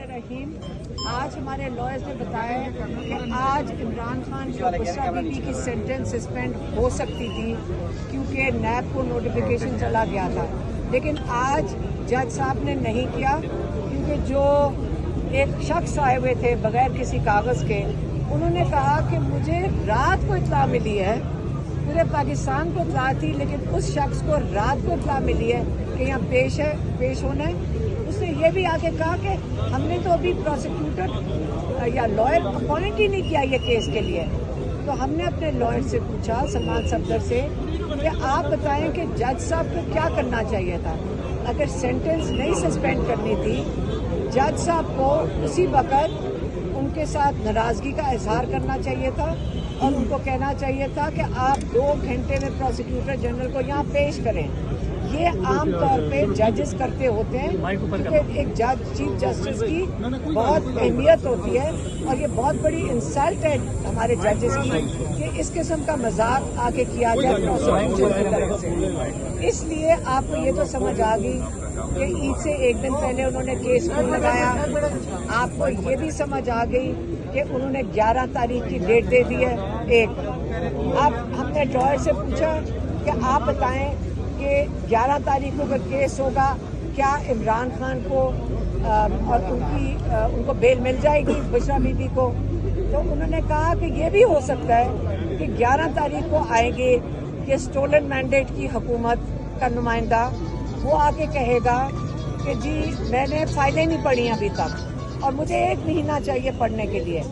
रहीम। आज हमारे लॉयर्स ने बताया कि आज इमरान खान को बुशरा बीबी की सेंटेंस सस्पेंड हो सकती थी क्योंकि नैब को नोटिफिकेशन चला गया था, लेकिन आज जज साहब ने नहीं किया क्योंकि जो एक शख्स आए हुए थे बगैर किसी कागज़ के, उन्होंने कहा कि मुझे रात को इत्तला मिली है, पूरे पाकिस्तान को इत्तला थी, लेकिन उस शख्स को रात को इत्तला मिली है कि यहाँ पेश होना है। उसने ये भी आके कहा कि हमने तो अभी प्रोसिक्यूटर या लॉयर अपॉइंट ही नहीं किया ये केस के लिए। तो हमने अपने लॉयर से पूछा, सलमान सफदर से, कि आप बताएं कि जज साहब को क्या करना चाहिए था। अगर सेंटेंस नहीं सस्पेंड करनी थी, जज साहब को उसी वक्त उनके साथ नाराज़गी का इजहार करना चाहिए था और उनको कहना चाहिए था कि आप 2 घंटे में प्रोसिक्यूटर जनरल को यहाँ पेश करें। ये आम तौर पे जजेस करते होते हैं क्योंकि एक जज चीफ जस्टिस की बहुत अहमियत होती है और ये बहुत बड़ी इंसल्ट है हमारे जजेस की कि इस किस्म का मजाक आके किया जाए प्रोसिक्यूशन की तरफ से। इसलिए आपको ये तो समझ आ गई कि ईद से एक दिन पहले उन्होंने केस क्यों लगाया। आपको ये भी समझ आ गई कि उन्होंने 11 तारीख की डेट दे दी है। अब हमने लॉयर से पूछा कि आप बताएं कि 11 तारीख को अगर केस होगा, क्या इमरान खान को और उनको बेल मिल जाएगी बुशरा बीबी को। तो उन्होंने कहा कि ये भी हो सकता है कि 11 तारीख को आएंगे कि स्टोलन मैंडेट की हुकूमत का नुमाइंदा, वो आके कहेगा कि जी मैंने फाइलें नहीं पढ़ी अभी तक और मुझे 1 महीना चाहिए पढ़ने के लिए।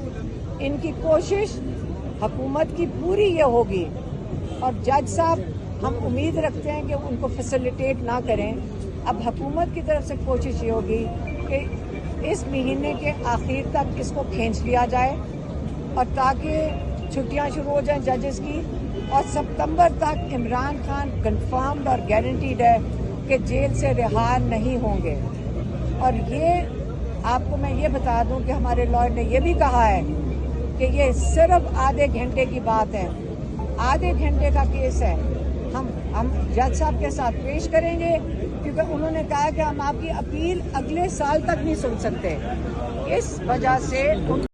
इनकी कोशिश हुकूमत की पूरी ये होगी और जज साहब हम उम्मीद रखते हैं कि उनको फैसिलिटेट ना करें। अब हुकूमत की तरफ से कोशिश ये होगी कि इस महीने के आखिर तक इसको खींच लिया जाए और ताकि छुट्टियां शुरू हो जाएं जजेस की, और सितंबर तक इमरान खान कंफर्म्ड और गारंटीड है कि जेल से रिहा नहीं होंगे। और ये आपको मैं ये बता दूं कि हमारे लॉयर ने ये भी कहा है कि ये सिर्फ आधे घंटे की बात है, आधे घंटे का केस है। हम जज साहब के साथ पेश करेंगे क्योंकि उन्होंने कहा कि हम आपकी अपील अगले साल तक नहीं सुन सकते। इस वजह से